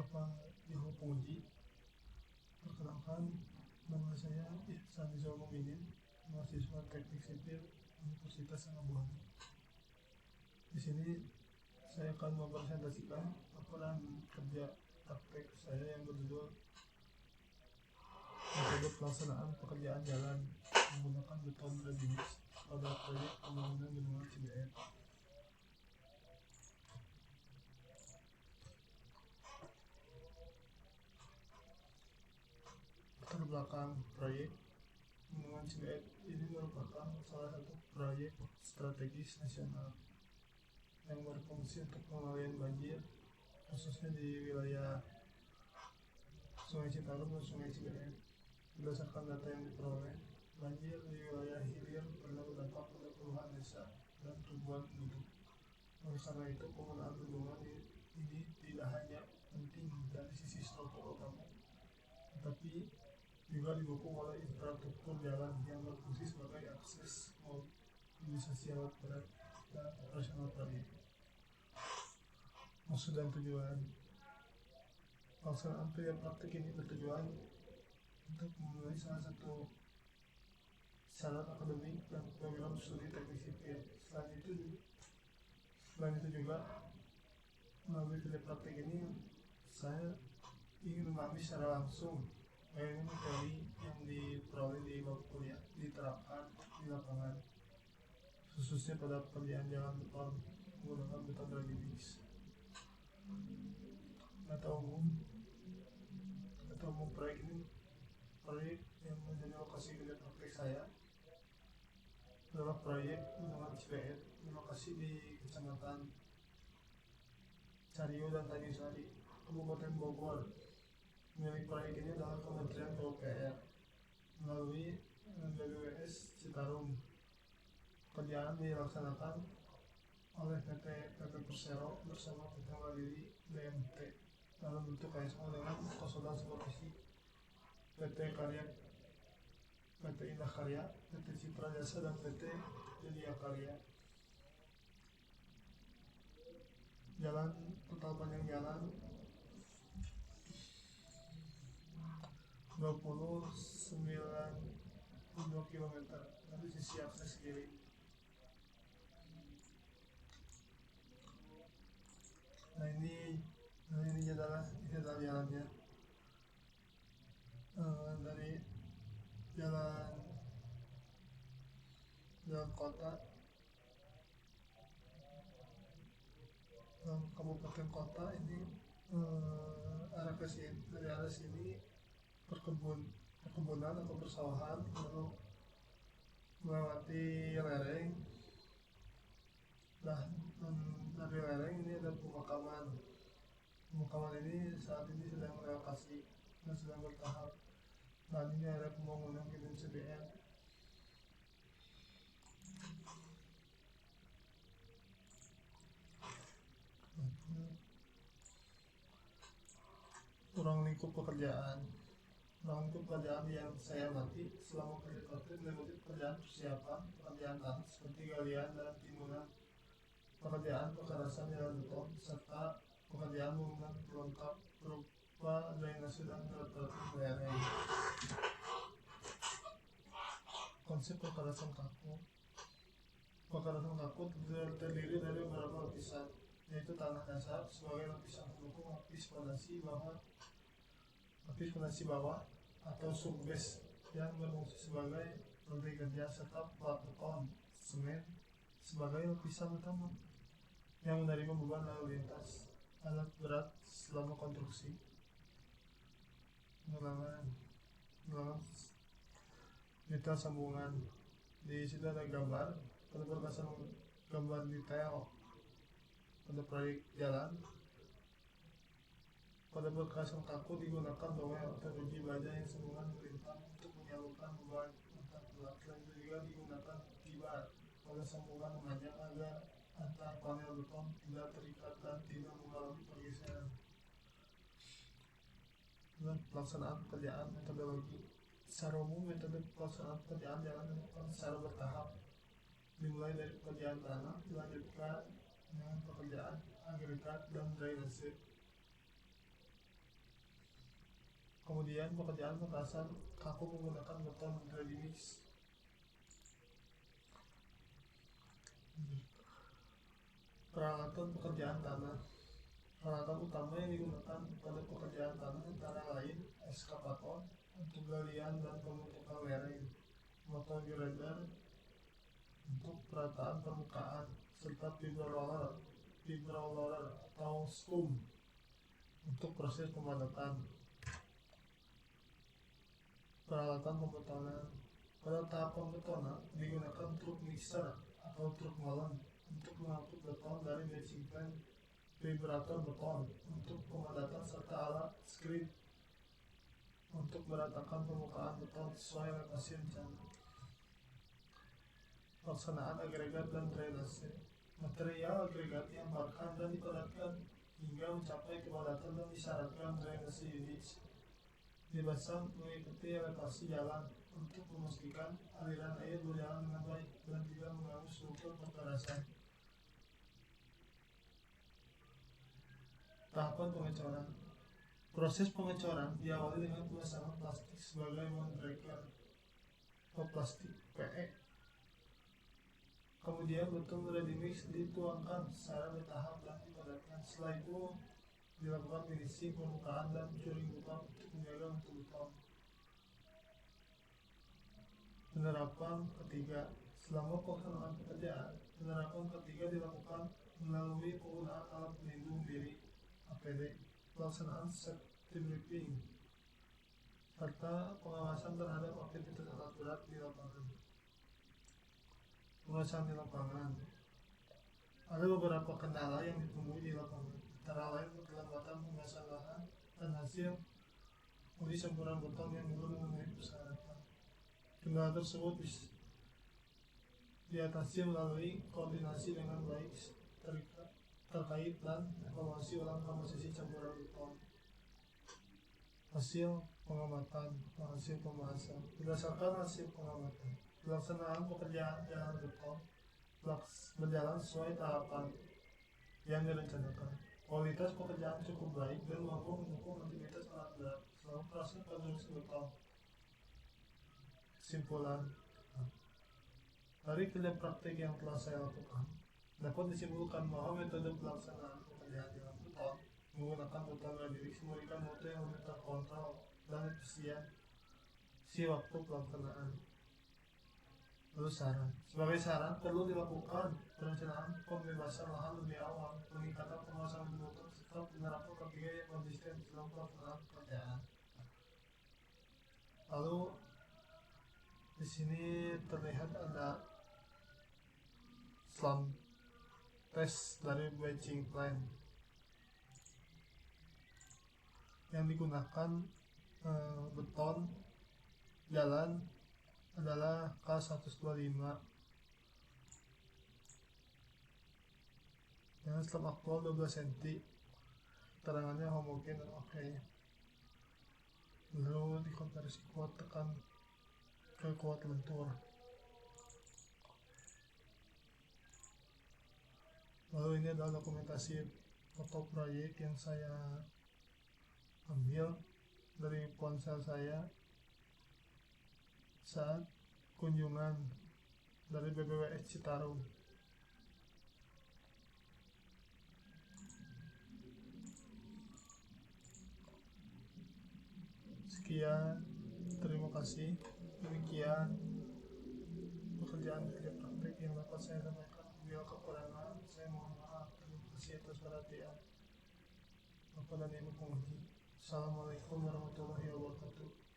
Bapak Ibu penguji, perkenalkan nama saya Ihsan Rizal Mukminin, mahasiswa Teknik Sipil Universitas Sangabuana. Di sini saya akan mempresentasikan laporan kerja praktek saya yang berjudul metode pelaksanaan pekerjaan jalan menggunakan beton ready mix pada proyek pembangunan bendungan Cibeet. Latar belakang proyek bendungan Cibeet ini merupakan salah satu proyek strategis nasional yang berfungsi untuk pengendalian banjir, khususnya di wilayah Sungai Citarum dan Sungai Cibeet. Berdasarkan data yang diperoleh, banjir di wilayah hilir pernah berdampak pada puluhan desa dan ribuan penduduk. Oleh karena itu, penggunaan bendungan ini tidak hanya penting dari sisi struktur utama, tetapi juga didukung oleh infrastruktur jalan yang berfungsi sebagai akses mobilisasi alat berat dan operasional proyek. Maksud dan tujuan pelaksanaan proyek praktik ini bertujuan untuk memenuhi salah satu syarat akademik dan program studi teknik sipil. Selain itu juga melalui proyek praktik ini saya ingin memahami secara langsung bagaimana teori yang diperoleh di bab kuliah diterapkan di lapangan, khususnya pada pekerjaan jalan beton menggunakan beton ready mix. Data umum proyek yang menjadi lokasi kerja praktek saya adalah proyek bendungan Cibeet berlokasi di Kecamatan Cariu dan Tanjungsari, Kabupaten Bogor. Milik proyek ini adalah Kementerian PUPR melalui BBWS Citarum. Pekerjaan dilaksanakan oleh PT Persero bersama PT Mandiri BMT dalam bentuk KSO dengan konsultan supervisi PT Indah Karya, PT Citra Jasa, dan PT Jaya Karya. Total panjang jalan 29 km dari sisi akses kiri. Ini adalah jalannya dari jalan kota kabupaten kota ini arah ke sini, dari arah sini perkebunan atau persawahan, lalu melewati lereng. Dan dari lereng ini ada pemakaman ini saat ini sedang relokasi dan sedang bertahap, dan ini ada pembangunan gedung CBN. Ruang lingkup pekerjaan yang saya amati selama kerja praktik meliputi pekerjaan persiapan, pekerjaan tanah seperti galian dan timbunan, pekerjaan pekerasan jalan beton, serta pekerjaan bangunan pelengkap berupa drainase dan alat-alat lereng. Konsep pekerasan kaku terdiri dari beberapa lapisan, yaitu tanah dasar sebagai lapisan pendukung, lapis fondasi bawah atau subbase yang berfungsi sebagai lantai kerja, serta plat beton semen sebagai lapisan utama yang menerima beban lalu lintas alat berat selama konstruksi. Pengulangan detail sambungan. Di situ ada gambar. Pada berkasan gambar detail pada proyek jalan, pada berkasan kaku digunakan bawah teruji baja yang sambungan melintang untuk menyalurkan beban antar pelat. Selain itu juga digunakan T-bar pada sambungan memanjang agar antar panel beton tidak terikat dan tidak mengalami pergeseran. Dan pelaksanaan pekerjaan metodologi. Secara umum, metode pelaksanaan pekerjaan jalan dilakukan secara bertahap, dimulai dari pekerjaan tanah, dilanjutkan dengan pekerjaan agregat dan drainase. Kemudian pekerjaan petasan kaku menggunakan beton ready mix. Peralatan pekerjaan tanah. Peralatan utama yang digunakan pada pekerjaan tanah antara lain eskavator untuk galian dan pembentukan lereng, motor grader untuk perataan permukaan, serta fiber roller atau skum untuk proses pemadatan. Peralatan pembetonan. Pada tahap pembetonan digunakan truk mixer atau truk molen untuk mengangkut beton dari batching plant, vibrator beton untuk pemadatan, serta alat screed untuk meratakan permukaan beton sesuai lokasi rencana. Pelaksanaan agregat dan drainase. Material agregat dihamparkan dan dipadatkan hingga mencapai kepadatan dan disyaratkan drainase unit dipasang mengikuti elevasi jalan untuk memastikan aliran air berjalan dengan baik dan tidak mengganggu struktur perkerasan. Tahapan pengecoran. Proses pengecoran diawali dengan pemasangan plastik sebagai windbreaker atau plastik PE. Kemudian beton ready mix dituangkan secara bertahap dan dipadatkan. Setelah itu dilakukan finishing permukaan dan curing beton untuk menjaga mutu beton. Penerapan ketiga. Selama pelaksanaan pekerjaan, penerapan ketiga dilakukan melalui penggunaan alat pelindung diri APD, pelaksanaan safety briefing, serta pengawasan terhadap aktivitas alat berat di lapangan. Pengawasan di lapangan. Ada beberapa kendala yang ditemui di lapangan, antara lain keterlambatan pembahasan lahan dan hasil uji campuran beton yang belum memenuhi persyaratan. Kendala tersebut diatasi melalui koordinasi dengan baik terkait dan evaluasi ulang komposisi campuran beton. Hasil pengamatan dan hasil pembahasan. Berdasarkan hasil pengamatan, pelaksanaan pekerjaan jalan beton berjalan sesuai tahapan yang direncanakan. Kualitas pekerjaan cukup baik dan mampu mendukung aktivitas alat berat selama proses konstruksi beton. Kesimpulan. Dari kerja praktik yang telah saya lakukan, dapat disimpulkan bahwa metode pelaksanaan pekerjaan jalan beton menggunakan beton ready mix memberikan mutu yang lebih terkontrol dan efisiensi waktu pelaksanaan. Lalu saran. Sebagai saran, perlu dilakukan perencanaan pembebasan lahan lebih awal, peningkatan pengawasan beton, serta penerapan ketiga yang konsisten dalam pelaksanaan pekerjaan. Lalu di sini terlihat ada slump test dari batching plant yang digunakan beton jalan adalah K125 dengan slump aktual 12 cm, keterangannya homogen dan oke. Lalu dikonversi kuat tekan ke kuat lentur. Lalu ini adalah dokumentasi foto proyek yang saya ambil dari ponsel saya saat kunjungan dari BBWS Citarum. Sekian, terima kasih. Demikian pekerjaan kerja praktik yang dapat saya sampaikan. Bila kekurangan, saya mohon maaf. Terima kasih atas perhatian Bapak dan Ibu penguji. Assalamualaikum warahmatullahi wabarakatuh.